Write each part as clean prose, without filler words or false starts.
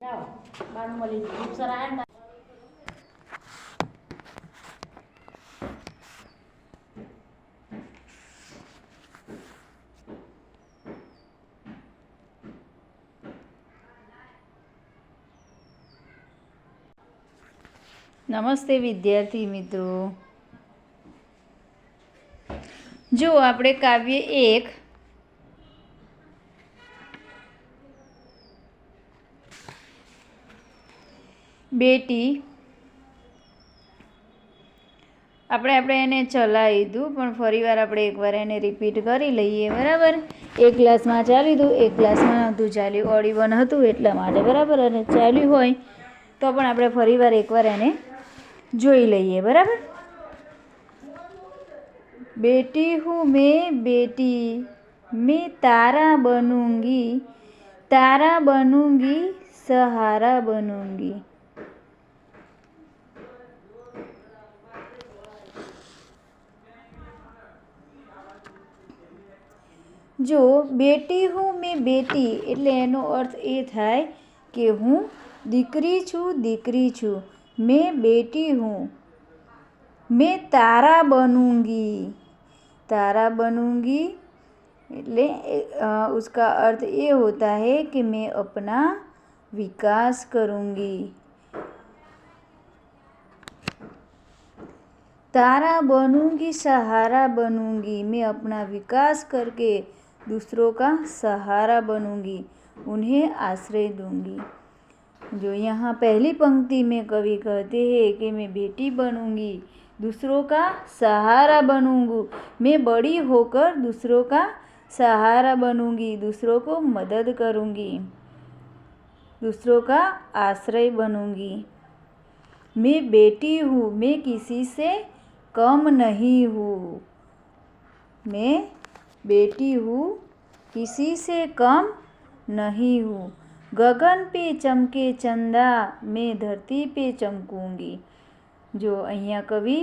जाओ बाद में मली दूसरा है ना। નમસ્તે વિદ્યાર્થી મિત્રો, જો આપણે કાવ્ય 1 બેટી આપણે એને ચલાવી દીધું, પણ ફરીવાર આપણે એકવાર એને રિપીટ કરી લઈએ. બરાબર, એક ક્લાસમાં ચાલી હતું, એક ક્લાસમાં નહોતું ચાલ્યું, ઓડી 1 હતું એટલા માટે. બરાબર, અને ચાલ્યું હોય તો પણ આપણે ફરીવાર એકવાર એને જોઈ લઈએ. બરાબર, बेटी हूँ मैं बेटी, मैं तारा बनूंगी सहारा बनूंगी. જો બેટી હું મેં બેટી એટલે એનો અર્થ એ થાય કે હું દીકરી છું. મેં બેટી હું, मैं तारा बनूंगी એટલે उसका अर्थ ये होता है कि मैं अपना विकास करूंगी. तारा बनूंगी सहारा बनूंगी, मैं अपना विकास करके दूसरों का सहारा बनूंगी, उन्हें आश्रय दूंगी. जो यहाँ पहली पंक्ति में कवि कहते हैं कि मैं बेटी बनूंगी, दूसरों का सहारा बनूंगी, मैं बड़ी होकर दूसरों का सहारा बनूंगी, दूसरों को मदद करूंगी, दूसरों का आश्रय बनूंगी. मैं बेटी हूँ, मैं किसी से कम नहीं हूँ. मैं बेटी हूँ, किसी से कम नहीं हूँ. गगन पे चमके चंदा, मैं धरती पे चमकूंगी. जो અહીંયા कवि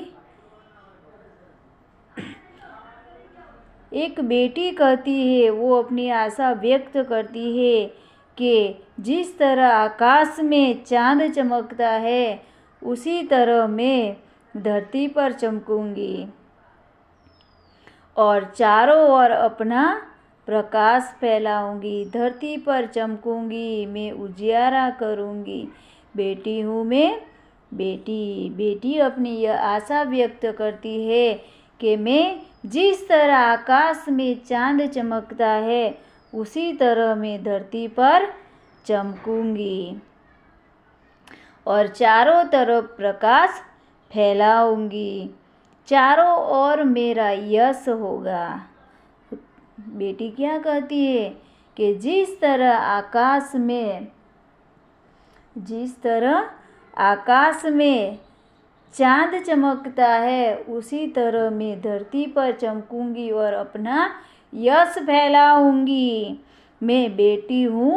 एक बेटी कहती है, वो अपनी आशा व्यक्त करती है कि जिस तरह आकाश में चांद चमकता है उसी तरह मैं धरती पर चमकूंगी और चारों ओर अपना प्रकाश फैलाऊंगी. धरती पर चमकूंगी, मैं उजियारा करूंगी. बेटी हूँ मैं बेटी अपनी यह आशा व्यक्त करती है कि मैं जिस तरह आकाश में चांद चमकता है उसी तरह मैं धरती पर चमकूंगी और चारों तरफ प्रकाश फैलाऊंगी. चारों ओर मेरा यश होगा. बेटी क्या कहती है कि जिस तरह आकाश में चांद चमकता है उसी तरह मैं धरती पर चमकूंगी और अपना यश फैलाऊंगी. मैं बेटी हूँ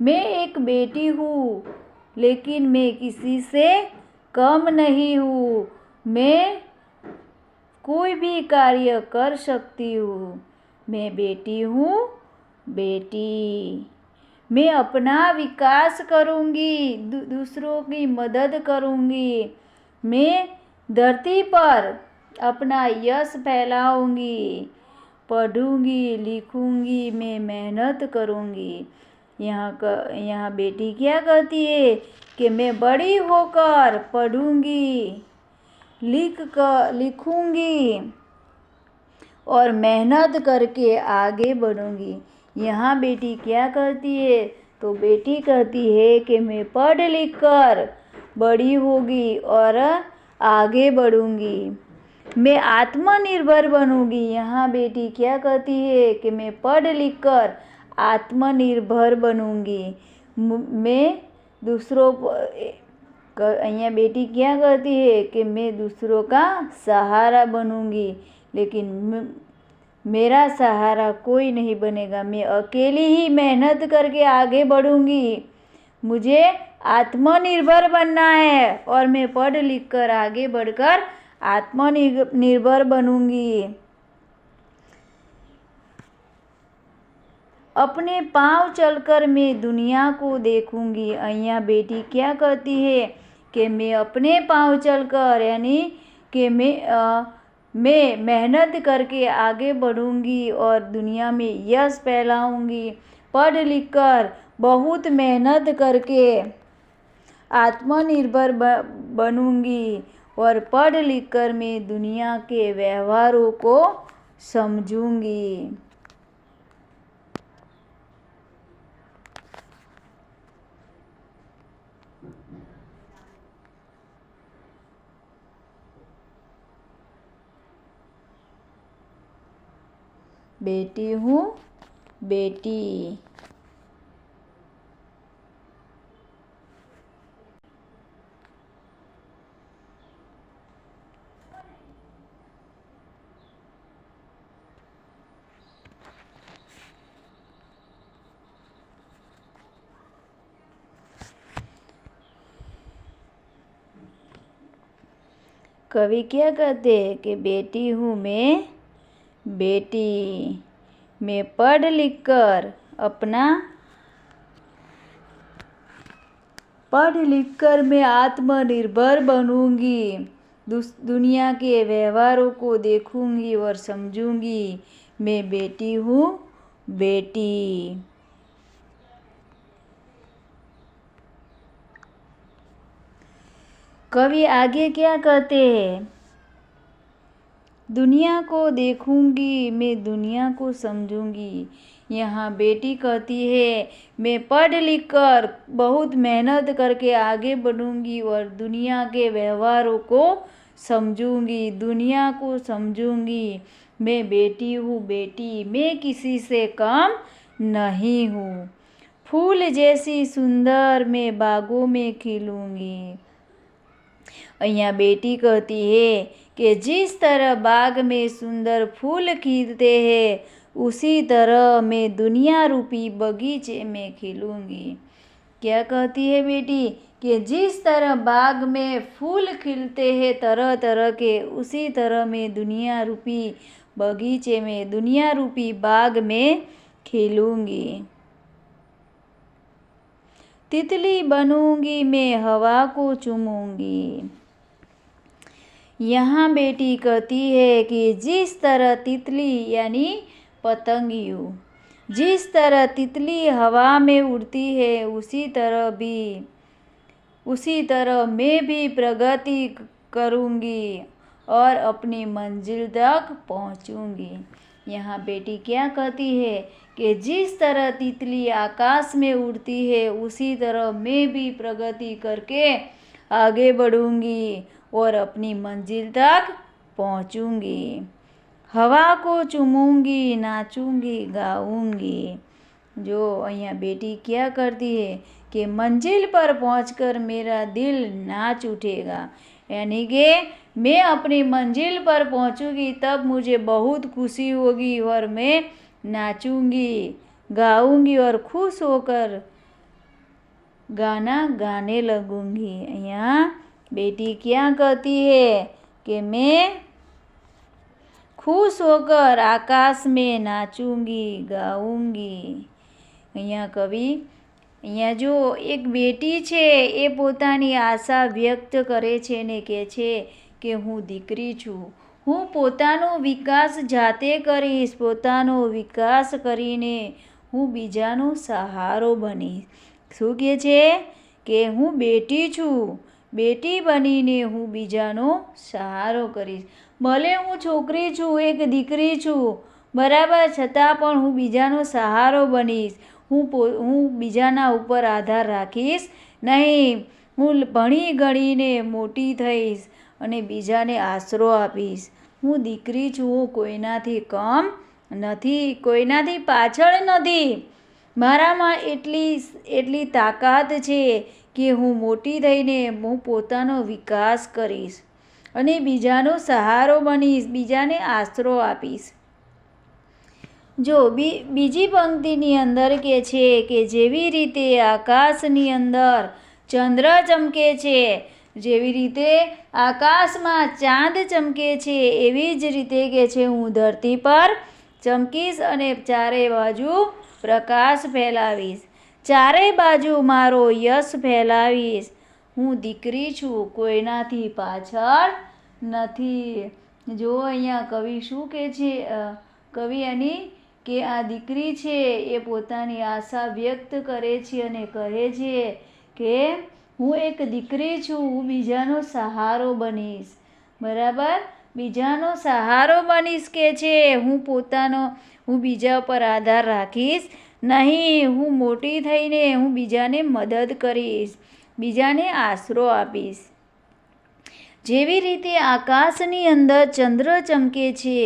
मैं एक बेटी हूँ, लेकिन मैं किसी से कम नहीं हूँ. मैं कोई भी कार्य कर सकती हूँ. मैं बेटी हूँ मैं अपना विकास करूँगी, दूसरों की मदद करूँगी. मैं धरती पर अपना यश फैलाऊँगी. पढ़ूँगी लिखूँगी, मैं मेहनत करूँगी. यहाँ बेटी क्या कहती है कि मैं बड़ी होकर पढ़ूँगी, लिखूँगी और मेहनत करके आगे बढ़ूँगी. यहाँ बेटी क्या कहती है, तो बेटी कहती है कि मैं पढ़ लिख कर बड़ी होगी और आगे बढ़ूँगी. मैं आत्मनिर्भर बनूँगी. यहाँ बेटी क्या कहती है कि मैं पढ़ लिख कर आत्मनिर्भर बनूँगी. मैं दूसरों અહીંયા बेटी क्या कहती है कि मैं दूसरों का सहारा बनूँगी, लेकिन मेरा सहारा कोई नहीं बनेगा. मैं अकेली ही मेहनत करके आगे बढ़ूँगी. मुझे आत्मनिर्भर बनना है और मैं पढ़ लिख कर आगे बढ़कर आत्मनिर्भर बनूँगी. अपने पाँव चलकर मैं दुनिया को देखूंगी। અહીંયા बेटी क्या कहती है कि मैं अपने पाँव चलकर यानी कि मैं मेहनत करके आगे बढ़ूंगी और दुनिया में यश फैलाऊंगी। पढ़ लिख कर बहुत मेहनत करके आत्मनिर्भर बनूंगी और पढ़ लिख कर मैं दुनिया के व्यवहारों को समझूंगी। बेटी हूँ बेटी। कवि क्या कहते हैं कि बेटी हूँ मैं बेटी। मैं पढ़ लिख कर मैं आत्मनिर्भर बनूंगी। दुनिया के व्यवहारों को देखूंगी और समझूंगी। मैं बेटी हूँ बेटी। कवि आगे क्या कहते हैं? दुनिया को देखूंगी मैं दुनिया को समझूंगी। यहाँ बेटी कहती है मैं पढ़ लिख कर बहुत मेहनत करके आगे बढ़ूंगी और दुनिया के व्यवहारों को समझूंगी, दुनिया को समझूंगी। मैं बेटी हूँ बेटी, मैं किसी से कम नहीं हूँ। फूल जैसी सुंदर मैं बागों में खिलूंगी। અહીંયા बेटी कहती है कि जिस तरह बाग में सुंदर फूल खिलते हैं उसी तरह मैं दुनिया रूपी बगीचे में खिलूंगी। क्या कहती है बेटी कि जिस तरह बाग में फूल खिलते हैं तरह तरह के, उसी तरह मैं दुनिया रूपी बगीचे में, दुनिया रूपी बाग में खिलूंगी। तितली बनूंगी मैं हवा को चूमूंगी। यहाँ बेटी कहती है कि जिस तरह तितली यानी पतंगियों, जिस तरह तितली हवा में उड़ती है उसी तरह मैं भी प्रगति करूँगी और अपनी मंजिल तक पहुँचूँगी। यहाँ बेटी क्या कहती है कि जिस तरह तितली आकाश में उड़ती है उसी तरह मैं भी प्रगति करके आगे बढ़ूँगी और अपनी मंजिल तक पहुँचूँगी। हवा को चूमूंगी, नाचूंगी, गाऊंगी। जो અહીંયા बेटी क्या करती है कि मंजिल पर पहुंचकर मेरा दिल नाच उठेगा, यानी कि मैं अपनी मंजिल पर पहुंचूंगी तब मुझे बहुत खुशी होगी और मैं नाचूंगी, गाऊंगी और खुश होकर गाना गाने लगूंगी। यहाँ बेटी क्या कहती है कि मैं खुश होकर आकाश में नाचूंगी, गाऊंगी। અહીંયા જો એક બેટી છે એ પોતાની આશા વ્યક્ત કરે છે ને કહે છે કે હું દીકરી છું, હું પોતાનો વિકાસ જાતે કરીશ, પોતાનો વિકાસ કરીને હું બીજાનો સહારો બનીશ. શું કહે છે કે હું બેટી છું, બેટી બનીને હું બીજાનો સહારો કરીશ. ભલે હું છોકરી છું, એક દીકરી છું, બરાબર, છતાં પણ હું બીજાનો સહારો બનીશ. હું બીજાના ઉપર આધાર રાખીશ નહીં. હું ભણી ગણીને મોટી થઈશ અને બીજાને આશરો આપીશ. હું દીકરી છું, હું કોઈનાથી કમ નથી, કોઈનાથી પાછળ નથી. મારામાં એટલી તાકાત છે કે હું મોટી થઈને હું પોતાનો વિકાસ કરીશ અને બીજાનો સહારો બનીશ, બીજાને આશરો આપીશ. જો બીજી પંક્તિની અંદર કહે છે કે જેવી રીતે આકાશની અંદર ચંદ્ર ચમકે છે, જેવી રીતે આકાશમાં ચાંદ ચમકે છે, એવી જ રીતે કહે છે હું ધરતી પર ચમકીશ અને ચારે બાજુ પ્રકાશ ફેલાવીશ, ચારે બાજુ મારો યશ ફેલાવીશ. હું દીકરી છું, કોઈનાથી પાછળ નથી. જો અહીંયા કવિ શું કહે છે? કવિ એની કે આ દીકરી છે એ પોતાની આશા વ્યક્ત કરે છે અને કહે છે કે હું એક દીકરી છું, હું બીજાનો સહારો બનીશ. બરાબર, બીજાનો સહારો બનીશ કે છે. હું બીજા પર આધાર રાખીશ નહીં. હું મોટી થઈને હું બીજાને મદદ કરીશ, બીજાને આશરો આપીશ. જેવી રીતે આકાશની અંદર ચંદ્ર ચમકે છે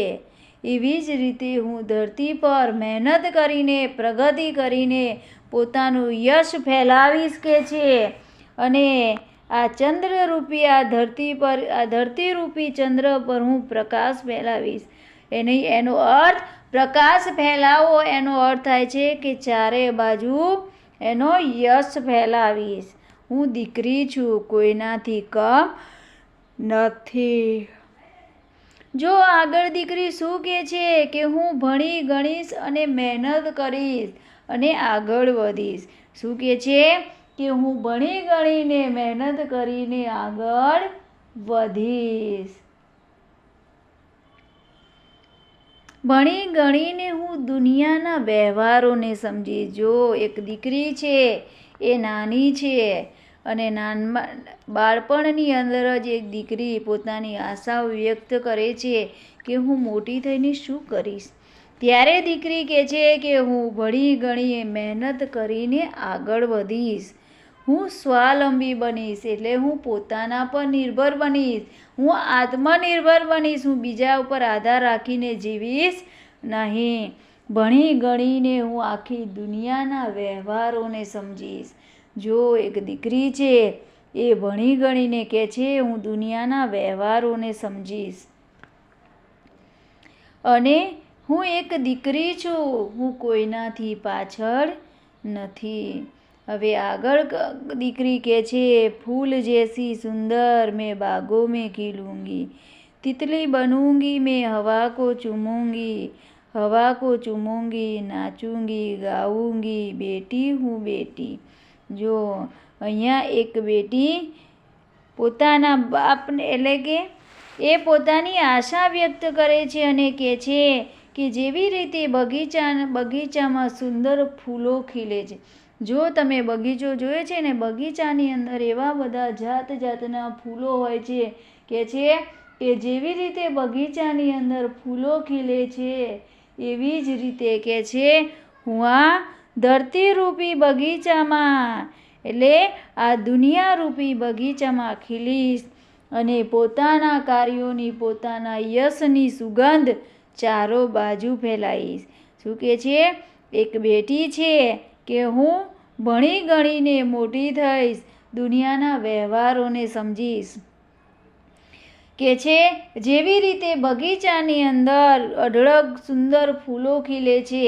એવી જ રીતે હું ધરતી પર મહેનત કરીને પ્રગતિ કરીને પોતાનું યશ ફેલાવીશ કે છે. અને આ ચંદ્રરૂપી આ ધરતીરૂપી ચંદ્ર પર હું પ્રકાશ ફેલાવીશ. એનો અર્થ પ્રકાશ ફેલાવો એનો અર્થ થાય છે કે ચારે બાજુ એનો યશ ફેલાવીશ. હું દીકરી છું, કોઈનાથી કમ નથી. જો આગળ દીકરી શું કહે છે કે હું ભણી ગણીશ અને મહેનત કરીશ અને આગળ વધીશ. શું કહે છે કે હું ભણી ગણીને મહેનત કરીને આગળ વધીશ. ભણી ગણીને હું દુનિયાના વ્યવહારોને સમજીશ. જો એક દીકરી છે એ નાની છે અને બાળપણની અંદર જ એક દીકરી પોતાની આશાઓ વ્યક્ત કરે છે કે હું મોટી થઈને શું કરીશ. ત્યારે દીકરી કહે છે કે હું ભણી ગણી મહેનત કરીને આગળ વધીશ. હું સ્વાવલંબી બનીશ, એટલે હું પોતાના પર નિર્ભર બનીશ. હું આત્મનિર્ભર બનીશ. હું બીજા ઉપર આધાર રાખીને જીવીશ નહીં. ભણી ગણીને હું આખી દુનિયાના વ્યવહારોને સમજીશ. જો એક દીકરી છે એ ભણી ગણીને કહે છે હું દુનિયાના વ્યવહારોને સમજીશ અને હું એક દીકરી છું, હું કોઈનાથી પાછળ નથી. હવે આગળ દીકરી કહે છે ફૂલ જૈસી સુંદર मैं बागों में खिलूंगी, तितली बनूंगी मैं हवा को चूमूंगी, नाचूंगी गाऊंगी, बेटी हूँ बेटी. જો અહીંયા એક બેટી પોતાના બાપને એટલે કે એ પોતાની આશા વ્યક્ત કરે છે અને કહે છે કે જેવી રીતે બગીચામાં સુંદર ફૂલો ખીલે છે. જો તમે બગીચો જોયો છે ને, બગીચાની અંદર એવા બધા જાતના ફૂલો હોય છે કે જેવી રીતે બગીચાની અંદર ફૂલો ખીલે છે એવી જ રીતે કે છે હું આ ધરતીરૂપી બગીચામાં એટલે આ દુનિયારૂપી બગીચામાં ખીલીશ અને પોતાના કાર્યોની પોતાના યશની સુગંધ ચારો બાજુ ફેલાવીશ. શું કહે છે? એક બેટી છે કે હું ભણી ગણીને મોટી થઈશ, દુનિયાના વ્યવહારોને સમજીશ. કે છે જેવી રીતે બગીચાની અંદર અઢળક સુંદર ફૂલો ખીલે છે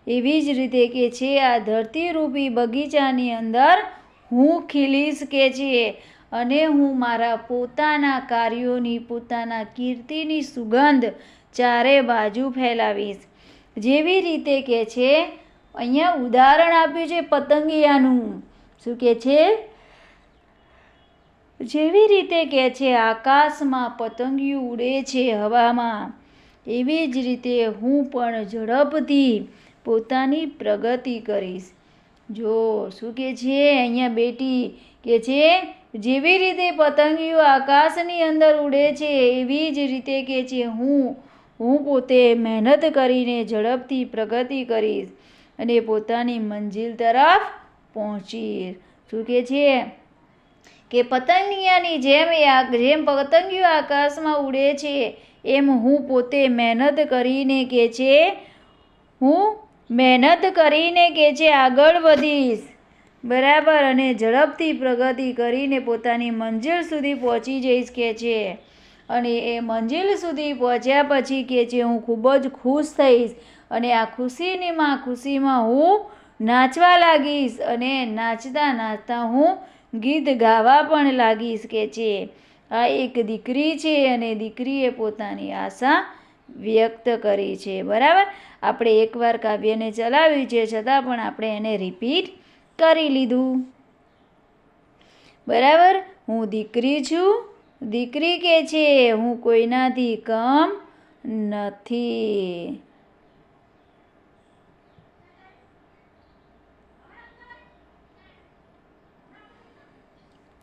એવી જ રીતે કે છે આ ધરતીરૂપી બગીચાની અંદર હું ખીલીશ કે છે અને હું મારા પોતાના કાર્યોની પોતાના કીર્તિની સુગંધ ચારે બાજુ ફેલાવીશ. જેવી રીતે કે છે અહીંયા ઉદાહરણ આપ્યું છે પતંગિયાનું. શું કે છે? જેવી રીતે કે છે આકાશમાં પતંગિયું ઉડે છે હવામાં, એવી જ રીતે હું પણ ઝડપથી પોતાની પ્રગતિ કરીશ. જો શું કે છે અહીંયા બેટી કે છે જેવી રીતે પતંગિયું આકાશની અંદર ઉડે છે એવી જ રીતે કે છે હું પોતે મહેનત કરીને ઝડપથી પ્રગતિ કરીશ અને પોતાની મંજિલ તરફ પહોંચીશ. શું કે છે કે પતંગિયાની જેમ પતંગિયું આકાશમાં ઉડે છે એમ હું પોતે મહેનત કરીને કે છે આગળ વધીશ. બરાબર, અને ઝડપથી પ્રગતિ કરીને પોતાની મંજિલ સુધી પહોંચી જઈશ કે છે. અને એ મંજિલ સુધી પહોંચ્યા પછી કે છે હું ખૂબ જ ખુશ થઈશ અને આ ખુશીમાં હું નાચવા લાગીશ અને નાચતા હું ગીત ગાવા પણ લાગીશ કે છે. આ એક દીકરી છે અને દીકરીએ પોતાની આશા વ્યક્ત કરી છે. બરાબર, આપણે એકવાર કાવ્યને ચલાવ્યું છે છતાં પણ આપણે એને રિપીટ કરી લીધું. બરાબર, હું દીકરી છું, દીકરી કે છે હું કોઈનાથી કમ નથી.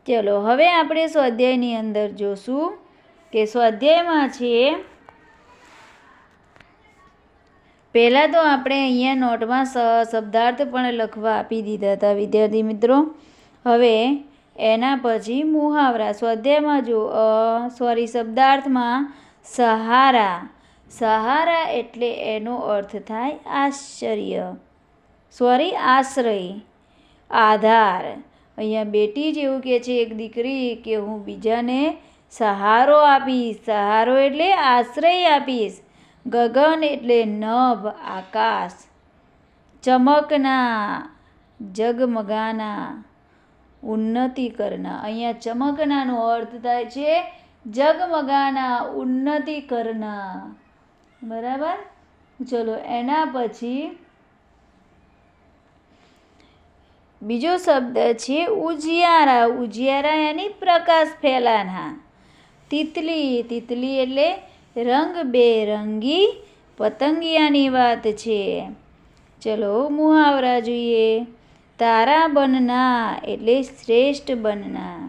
ચલો હવે આપણે સ્વાધ્યાયની અંદર જોશું કે સ્વાધ્યાયમાં છે. પહેલાં તો આપણે અહીંયા નોટમાં શબ્દાર્થ પણ લખવા આપી દીધા હતા વિદ્યાર્થી મિત્રો. હવે એના પછી મુહાવરા. સ્વાધ્યાયમાં શબ્દાર્થમાં સહારા. સહારા એટલે એનો અર્થ થાય આશ્ચર્ય, આશ્રય, આધાર. અહીંયા બેટી જેવું કે છે એક દીકરી કે હું બીજાને સહારો આપીશ. સહારો એટલે આશ્રય આપીશ. ગગન એટલે નભ, આકાશ. ચમકના, જગમગાના, ઉન્નતિ કરના. અહીંયા ચમકનાનો અર્થ થાય છે જગમગાના, ઉન્નતિ કરના. બરાબર, ચલો એના પછી બીજો શબ્દ છે ઉજિયારા. ઉજિયારા યાની પ્રકાશ ફેલાના. તિતલી. તિતલી એટલે રંગબેરંગી પતંગિયાની વાત છે. ચલો મુહાવરા જોઈએ. તારા બનના એટલે શ્રેષ્ઠ બનના.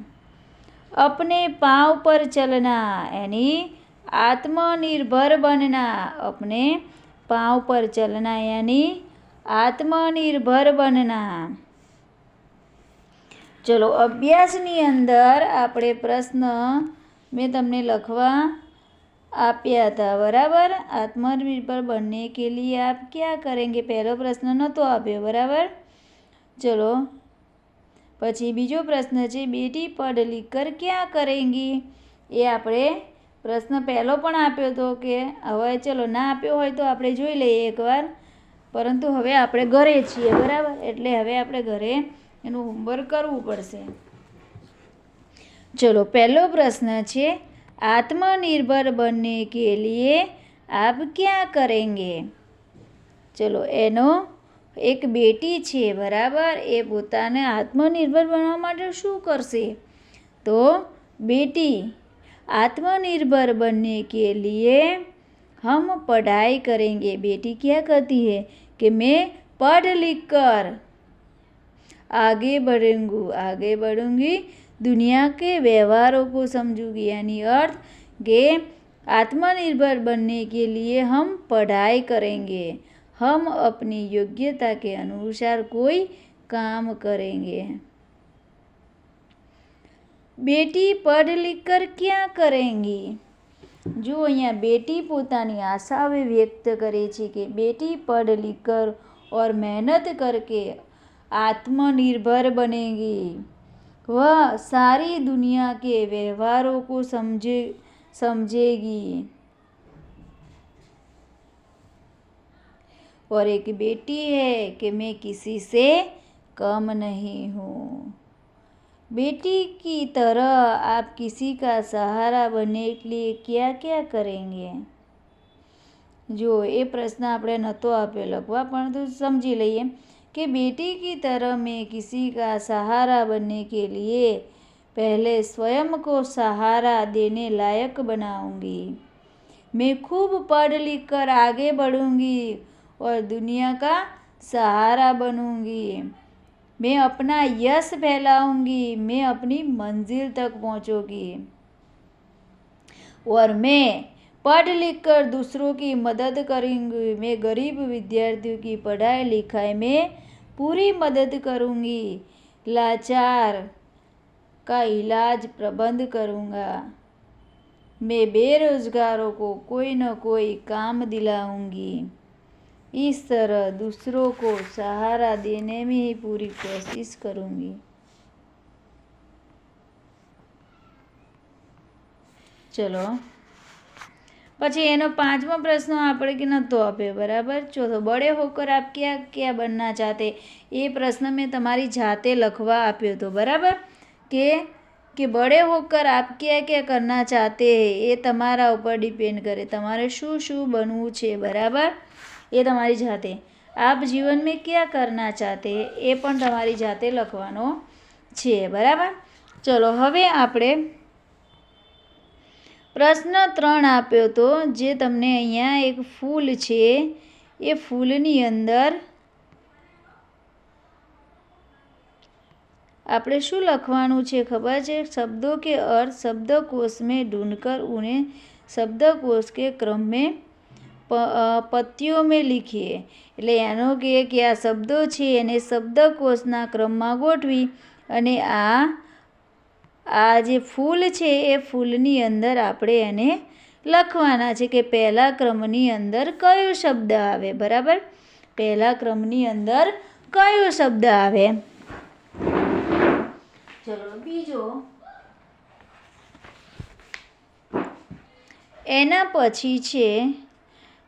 અપને પાँव પર ચલના यानी आत्मनिर्भर बनना. अपने पाँव पर चलना यानी आत्मनिर्भर बनना. चलो अभ्यासनी अंदर આપણે પ્રશ્ન મેં તમને લખવા આપ્યા હતા. બરાબર, आत्मनिर्भर बनने के लिए आप क्या करेंगे. પહેલો પ્રશ્ન નહોતો આપ્યો. બરાબર, ચલો પછી બીજો પ્રશ્ન છે બેટી પઢ લિખ કર ક્યાં કરેંગી. એ આપણે પ્રશ્ન પહેલો પણ આપ્યો હતો કે હવે ચલો ના આપ્યો હોય તો આપણે જોઈ લઈએ એકવાર, પરંતુ હવે આપણે ઘરે છીએ. બરાબર, એટલે હવે આપણે ઘરે એનું હોમવર્ક કરવું પડશે. ચલો પહેલો પ્રશ્ન છે आत्मनिर्भर बनने के लिए आप क्या करेंगे. ચલો એનો એક બેટી છે. બરાબર, એ પોતાને આત્મનિર્ભર બનવા માટે શું કરશે. તો बेटी आत्मनिर्भर बनने के लिए हम पढ़ाई करेंगे. बेटी क्या कहती है कि मैं पढ़ लिख कर आगे बढ़ूंगी, दुनिया के व्यवहारों को समझूंगी. यानी अर्थ के आत्मनिर्भर बनने के लिए हम पढ़ाई करेंगे, हम अपनी योग्यता के अनुसार कोई काम करेंगे. बेटी पढ़ लिख कर क्या करेंगी. जो અહીંયા બેટી પોતાની આશાઓ વ્યક્ત કરે છે કે बेटी पढ़ लिख कर और मेहनत करके आत्मनिर्भर बनेगी, वह सारी दुनिया के व्यवहारों को समझेगी. और एक बेटी है कि मैं किसी से कम नहीं हूँ. बेटी की तरह आप किसी का सहारा बनने के लिए क्या क्या करेंगे. जो ये प्रश्न આપણે નહોતો આપ્યો લખવા, પરંતુ સમજી લઈએ कि बेटी की तरह मैं किसी का सहारा बनने के लिए पहले स्वयं को सहारा देने लायक बनाऊंगी. मैं खूब पढ़ लिख कर आगे बढ़ूंगी और दुनिया का सहारा बनूंगी. मैं अपना यश फैलाऊंगी, मैं अपनी मंजिल तक पहुंचूंगी. और मैं पढ़ लिख कर दूसरों की मदद करूंगी. मैं गरीब विद्यार्थियों की पढ़ाई लिखाई में पूरी मदद करूंगी. लाचार का इलाज प्रबंध करूंगा. मैं बेरोजगारों को कोई न कोई काम दिलाऊंगी. इस तरह दूसरों को सहारा देने में ही पूरी कोशिश करूंगी. चलो પછી એનો પાંચમો પ્રશ્ન આપણે કે નહોતો આપ્યો. બરાબર, ચોથો બड़े होकर आप क्या क्या बनना चाहते. એ પ્રશ્ન મેં તમારી જાતે લખવા આપ્યો હતો. બરાબર, કે कि बड़े होकर आप क्या क्या करना चाहते हैं એ તમારા ઉપર ડિપેન્ડ કરે. તમારે શું શું બનવું છે, બરાબર, એ તમારી જાતે. આપ જીવન में क्या करना चाहते हैं એ પણ તમારી જાતે લખવાનો છે, બરાબર. ચલો હવે આપણે પ્રશ્ન 3 આપ્યો તો, જે તમને અહીંયા એક ફૂલ છે, એ ફૂલની અંદર આપણે શું લખવાનું છે ખબર છે? शब्दों के अर्थ शब्दकोश में ढूंढकर उन्हें शब्दकोश के क्रम में પત્તિઓ में લીખીએ. એટલે એનો કે આ શબ્દો છે એને શબ્દકોશના ક્રમમાં ગોઠવી અને આ જે ફૂલ છે એ ફૂલની અંદર આપણે એને લખવાના છે કે પહેલા ક્રમની અંદર કયો શબ્દ આવે, બરાબર. પહેલા ક્રમની અંદર કયો શબ્દ આવે. चलो बीजो एना पछी छे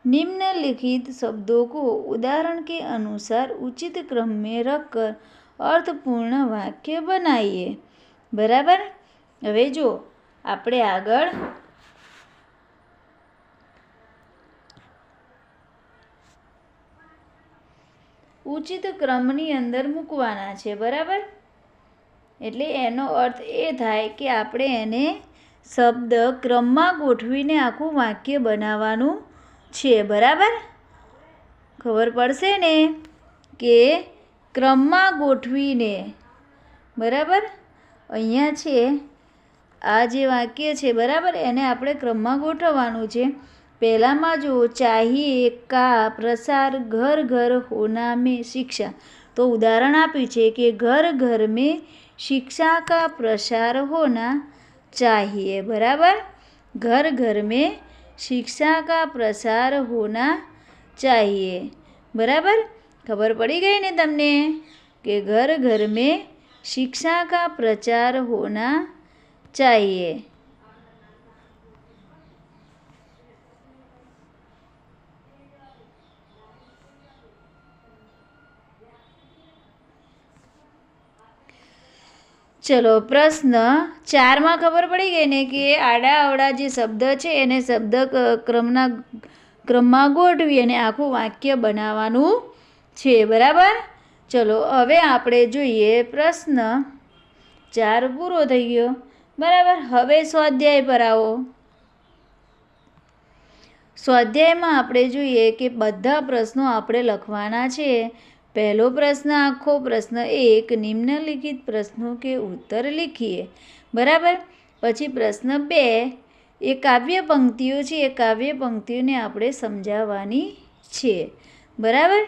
निम्नलिखित शब्दों को उदाहरण के अनुसार उचित क्रम में रखकर अर्थपूर्ण वाक्य बनाइए. बराबर. हवे जो आपणे आगळ उचित क्रमनी अंदर मूकवाना छे, बराबर. એટલે એનો અર્થ એ થાય કે આપણે એને શબ્દ ક્રમમાં ગોઠવીને આખું વાક્ય બનાવવાનું છે, બરાબર. ખબર પડશે ને કે ક્રમમાં ગોઠવીને, બરાબર. અહીંયા છે આ જે વાક્ય છે, બરાબર, એને આપણે ક્રમમાં ગોઠવવાનું છે. પહેલામાં જો ચાહીએ કા પ્રસાર ઘર ઘર હોના में शिक्षा, તો ઉદાહરણ આપ્યું છે કે ઘર ઘર में शिक्षा का प्रसार होना चाहिए, बराबर. घर घर में शिक्षा का प्रसार होना चाहिए, बराबर. खबर पड़ी गई ने तमने कि घर घर में शिक्षा का प्रचार होना चाहिए. चलो प्रश्न 4 में खबर पड़ी गई ने कि आड़ा अवड़ा जे शब्द है एने शब्द क्रम में गोठवी अने आखुं वाक्य बनावानुं छे, बराबर. चलो हवे आपणे जोईए प्रश्न 4 पूरो थई गयो, बराबर. हवे स्वाध्याय पर आवो. स्वाध्याय में आपणे जोईए कि बधा प्रश्नों आपणे लखवाना छे. पहलो प्रश्न आखो प्रश्न 1 निम्नलिखित प्रश्नों के उत्तर लिखिए, बराबर. पछी प्रश्न 2 ए काव्य पंक्तिओ छे, ए काव्य पंक्तिओने आपणे समजाववानी छे, बराबर.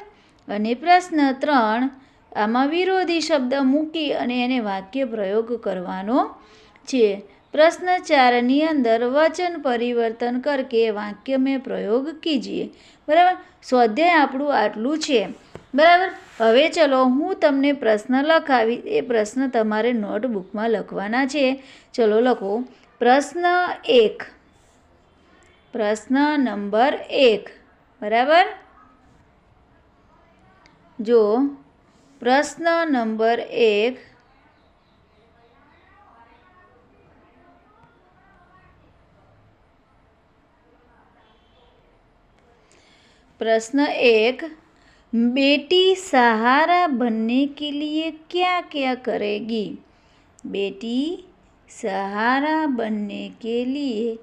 अने प्रश्न 3 आमां विरोधी शब्द मूकी अने एने वाक्य प्रयोग करवानो छे. प्रश्न 4 नी अंदर वचन परिवर्तन करके वाक्य में प्रयोग कीजिए, बराबर. स्वाध्याय आपणुं आटलुं छे, बराबर. हवे चलो हूँ तमने प्रश्न लखावी, ए प्रश्न तमारे नोटबुक में लखवाना छे. चलो लखो प्रश्न 1, प्रश्न नंबर 1, बराबर. जो प्रश्न नंबर 1 प्रश्न 1 बेटी सहारा बनने के लिए क्या क्या करेगी. बेटी सहारा बनने के लिए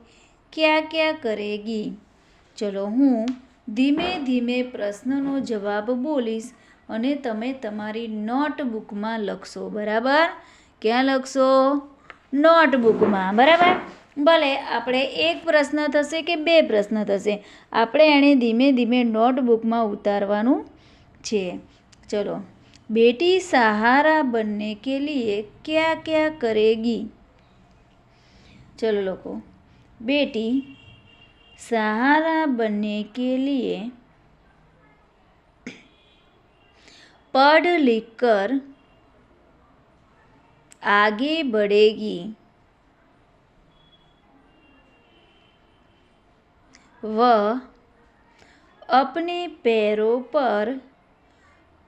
क्या क्या करेगी. चलो हूँ धीमे धीमे प्रश्ननो जवाब बोलीश अने तमे तमारी नोटबुक में लखशो, बराबर. क्या लखशो? नोटबुक में, बराबर. भले આપણે એક પ્રશ્ન થશે કે બે પ્રશ્ન થશે, આપણે એને ધીમે ધીમે નોટબુક માં ઉતારવાનું છે. चलो बेटी सहारा बनने के लिए क्या क्या करेगी. चलो लोगो बेटी सहारा बनने के लिए पढ़ लिख कर आगे बढ़ेगी. वह अपने पैरों पर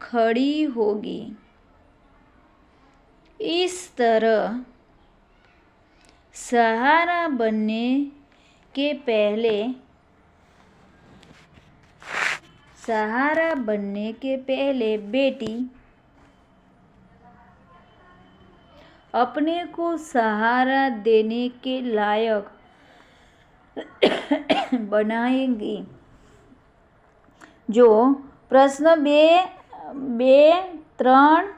खड़ी होगी. इस तरह सहारा बनने के पहले बेटी अपने को सहारा देने के लायक बनाएगी। जो प्रश्न 2, 3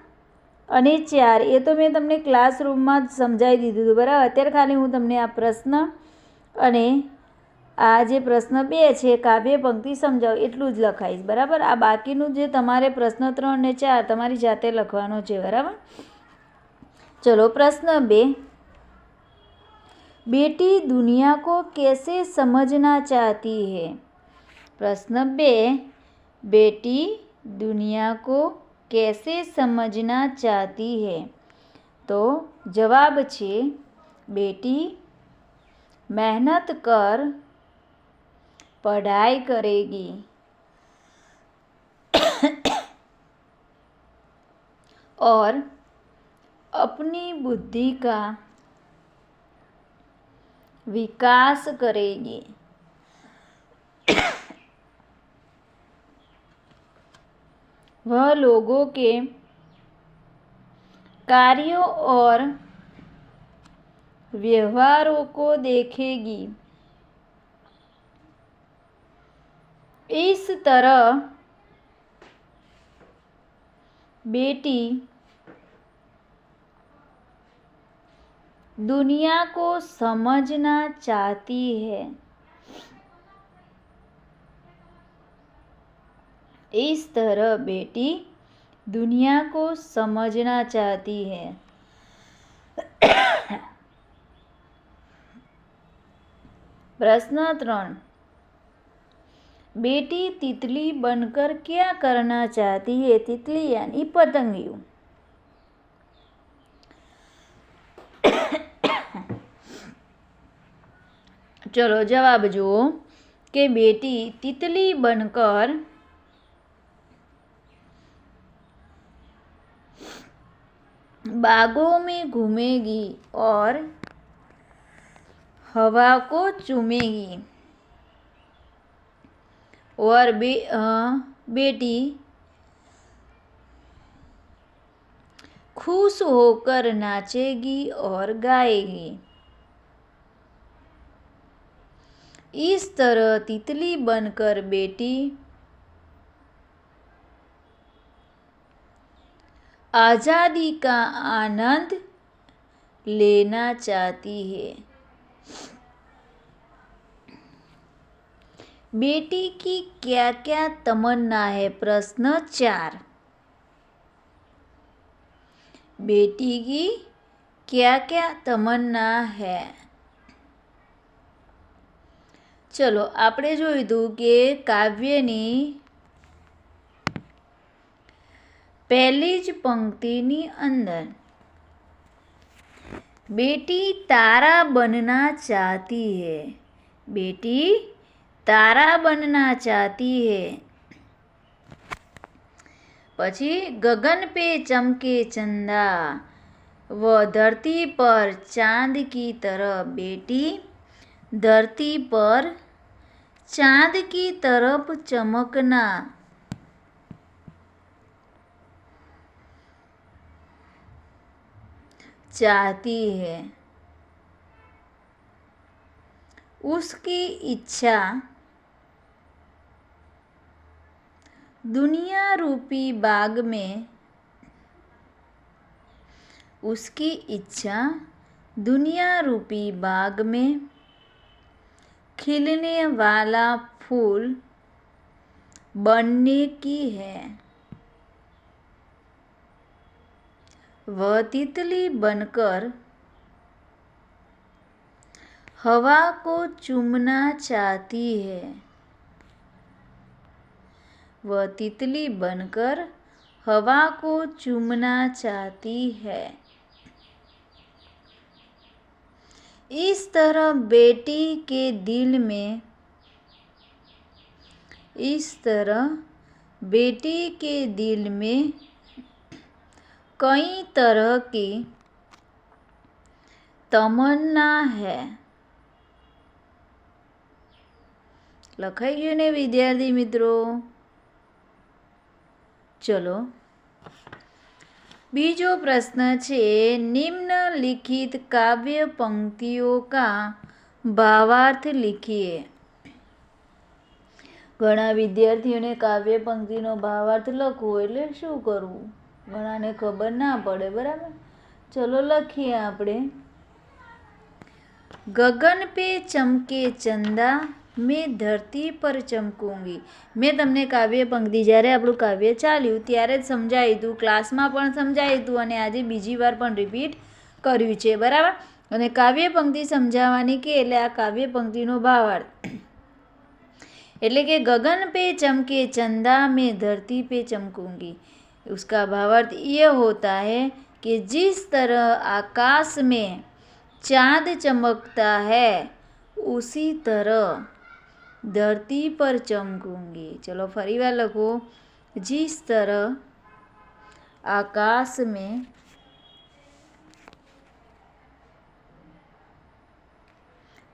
અને 4 એ તો મેં તમને ક્લાસરૂમમાં જ સમજાવી દીધું હતું, બરાબર. અત્યારે ખાલી હું તમને આ પ્રશ્ન અને આ જે પ્રશ્ન 2 છે કાવ્ય પંક્તિ સમજાવું એટલું જ લખાઈશ, બરાબર. આ બાકીનું જે તમારે પ્રશ્ન 3 અને 4 તમારી જાતે લખવાનો છે, બરાબર. चलो प्रश्न 2, बेटी दुनिया को कैसे समझना चाहती है। प्रश्न 2, बेटी दुनिया को कैसे समझना चाहती है। तो जवाब छे बेटी मेहनत कर पढ़ाई करेगी और अपनी बुद्धि का विकास करेगी। वह लोगों के कार्यों और व्यवहारों को देखेगी। इस तरह बेटी दुनिया को समझना चाहती है। इस तरह बेटी दुनिया को समझना चाहती है। प्रश्न 3, बेटी तितली बनकर क्या करना चाहती है। तितली यानी पतंगियों। चलो जवाब जुओ कि बेटी तितली बनकर बागों में घूमेगी और हवा को चूमेगी। और बेटी खुश होकर नाचेगी और गाएगी। इस तरह तितली बनकर बेटी आज़ादी का आनंद लेना चाहती है। बेटी की क्या क्या तमन्ना है। प्रश्न 4, बेटी की क्या क्या तमन्ना है। चलो આપણે જોયું હતું કે કાવ્યની પહેલી જ પંક્તિની અંદર बेटी तारा बनना चाहती है। बेटी तारा बनना चाहती है। પછી गगन पे चमके चंदा व धरती पर चांद की तरह। बेटी धरती पर चांद की तरफ चमकना चाहती है। उसकी इच्छा दुनिया रूपी बाग में उसकी इच्छा दुनिया रूपी बाग में खिलने वाला फूल बनने की है। वह तितली बनकर हवा को चूमना चाहती है। वह तितली बनकर हवा को चूमना चाहती है। इस तरह बेटी के दिल में कई तरह की तमन्ना है। લખાઈ ગયું ને વિદ્યાર્થી મિત્રો? ચલો बीजो प्रश्न छे निम्नलिखित काव्य पंक्तियों का भावार्थ लिखिए। घણા વિદ્યાર્થીઓને કાવ્ય પંક્તિનો ભાવાર્થ લખવો એટલે શું કરવું ઘણાને ખબર ના પડે, બરાબર? ચલો લખીએ આપણે। ગગન पे चमके चंदा मैं धरती पर चमकूंगी। મેં તમને કાવ્ય પંક્તિ જ્યારે આપણું કાવ્ય ચાલ્યું ત્યારે જ સમજાવ્યું હતું, ક્લાસમાં પણ સમજાવ્યું હતું અને આજે બીજી વાર પણ રિપીટ કર્યું છે, બરાબર? અને કાવ્ય પંક્તિ સમજાવવાની કે એટલે આ કાવ્ય પંક્તિનો ભાવાર્થ એટલે કે गगन पे चमके चंदा मैं धरती पे चमकूंगी, उसका भावार्थ ये होता है कि जिस तरह आकाश में चांद चमकता है उसी तरह धरती पर चमकूंगी। चलो फरी बार लखो। जिस तरह आकाश में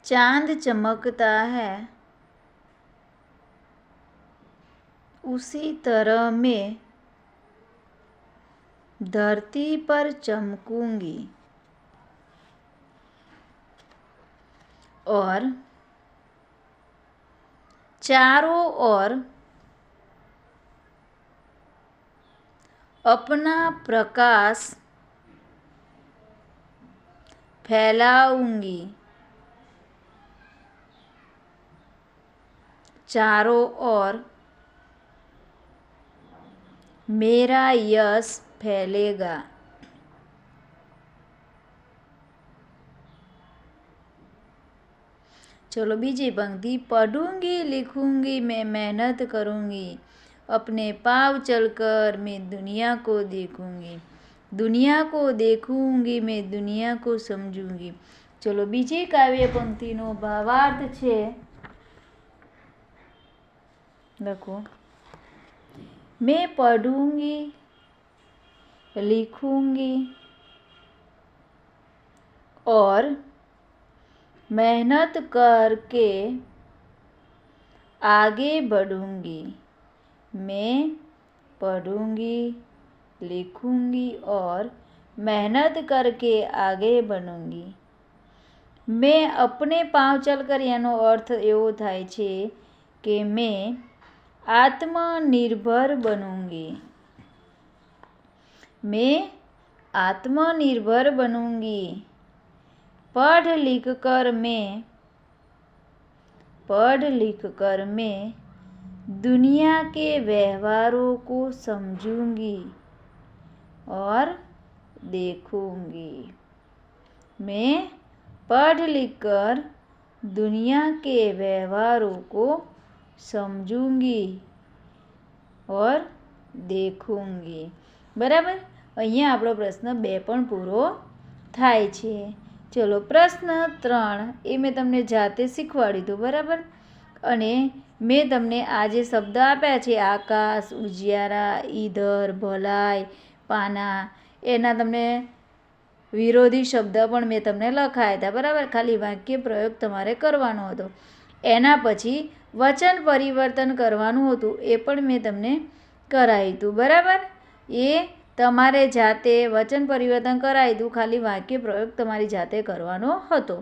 चांद चमकता है उसी तरह मैं धरती पर चमकूंगी और चारों ओर अपना प्रकाश फैलाऊंगी। चारों ओर मेरा यश फैलेगा। चलो बीजी पंक्ति। पढ़ूंगी लिखूंगी मैं मेहनत करूंगी, अपने पाँव चलकर मैं दुनिया को देखूंगी। दुनिया को देखूंगी मैं दुनिया को समझूंगी। चलो बीजी काव्य पंक्तिनो भावार्थ छे लखो। मैं पढ़ूंगी लिखूंगी और मेहनत करके आगे बढ़ूंगी। मैं पढ़ूंगी लिखूंगी और मेहनत करके आगे बढ़ूंगी। मैं अपने पाँव चलकर यानो अर्थ एवो थाय छे कि मैं आत्मनिर्भर बनूंगी। मैं आत्मनिर्भर बनूंगी। पढ़ लिख कर मैं दुनिया के व्यवहारों को समझूंगी और देखूंगी। मैं पढ़ लिख कर दुनिया के व्यवहारों को समझूंगी और देखूंगी। बराबर? અહીંયા આપણો પ્રશ્ન 2 પણ પૂરો થાય છે। ચલો પ્રશ્ન 3 એ મેં તમને જાતે શીખવાડ્યું હતું, બરાબર? અને મેં તમને આ જે શબ્દ આપ્યા છે આકાશ, ઉજિયારા, ઈધર, ભલાઈ, પાના, એના તમને વિરોધી શબ્દ પણ મેં તમને લખાયા હતા, બરાબર? ખાલી વાક્ય પ્રયોગ તમારે કરવાનો હતો। એના પછી વચન પરિવર્તન કરવાનું હતું, એ પણ મેં તમને કરાવ્યું હતું, બરાબર? એ તમારે જાતે વચન પરિવર્તન કરાવ્યું હતું, ખાલી વાક્ય પ્રયોગ તમારી જાતે કરવાનો હતો,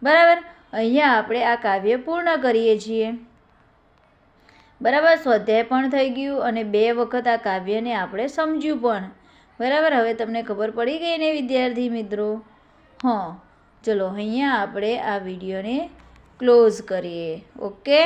બરાબર? અહીંયા આપણે આ કાવ્ય પૂર્ણ કરીએ છીએ, બરાબર? સ્વાધ્યાય પણ થઈ ગયું અને 2 વખત આ કાવ્યને આપણે સમજ્યું પણ, બરાબર? હવે તમને ખબર પડી ગઈ ને વિદ્યાર્થી મિત્રો? હા, ચલો અહીંયા આપણે આ વિડીયોને ક્લોઝ કરીએ। ઓકે।